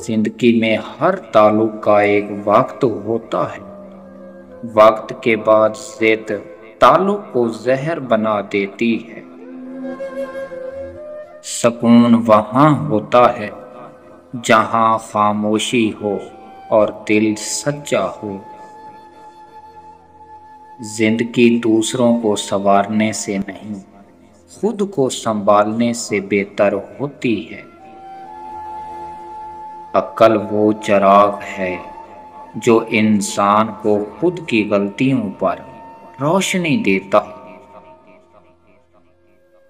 जिंदगी में हर ताल्लुक का एक वक्त होता है। वक्त के बाद जिद ताल्लुक को जहर बना देती है। सुकून वहाँ होता है जहाँ खामोशी हो और दिल सच्चा हो। जिंदगी दूसरों को संवारने से नहीं, खुद को संभालने से बेहतर होती है। अक्ल वो चिराग है जो इंसान को खुद की गलतियों पर रोशनी देता है।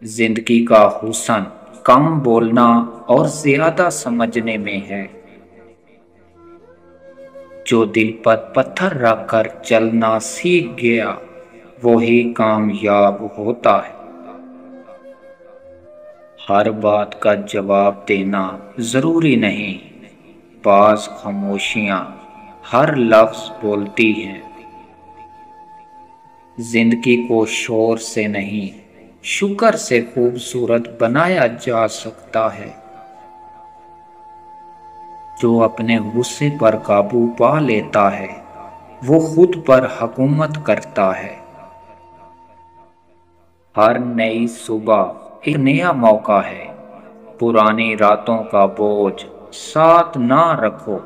जिंदगी का हुस्न कम बोलना और ज्यादा समझने में है। जो दिल पर पत्थर रखकर चलना सीख गया वो ही कामयाब होता है। हर बात का जवाब देना जरूरी नहीं, बाज खामोशियां हर लफ्ज बोलती हैं। जिंदगी को शोर से नहीं, शुक्र से खूबसूरत बनाया जा सकता है। जो अपने गुस्से पर काबू पा लेता है वो खुद पर हुकूमत करता है। हर नई सुबह एक नया मौका है, पुरानी रातों का बोझ साथ ना रखो।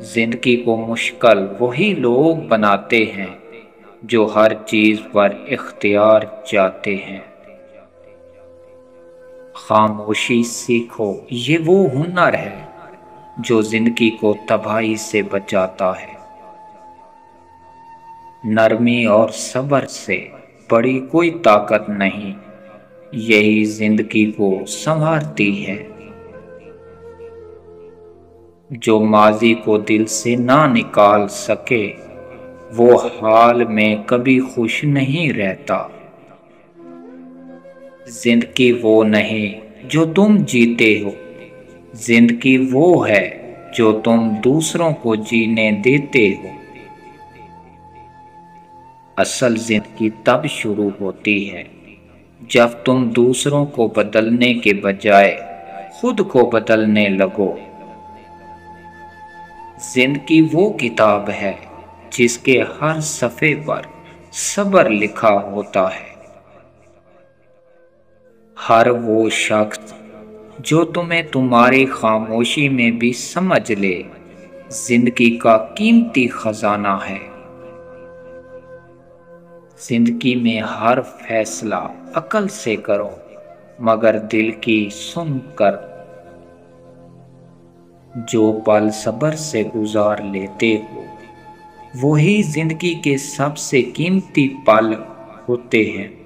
जिंदगी को मुश्किल वही लोग बनाते हैं जो हर चीज पर इख्तियार चाहते हैं। खामोशी सीखो, ये वो हुनर है जो जिंदगी को तबाही से बचाता है। नरमी और सब्र से बड़ी कोई ताकत नहीं, यही जिंदगी को संवारती है। जो माजी को दिल से ना निकाल सके वो हाल में कभी खुश नहीं रहता। जिंदगी वो नहीं जो तुम जीते हो, जिंदगी वो है जो तुम दूसरों को जीने देते हो। असल जिंदगी तब शुरू होती है जब तुम दूसरों को बदलने के बजाय खुद को बदलने लगो। जिंदगी वो किताब है जिसके हर सफ़े पर सब्र लिखा होता है। हर वो शख्स जो तुम्हें तुम्हारी खामोशी में भी समझ ले, जिंदगी का कीमती खजाना है। जिंदगी में हर फैसला अक्ल से करो, मगर दिल की सुनकर। जो पल सब्र से गुजार लेते हो वही जिंदगी के सबसे कीमती पल होते हैं।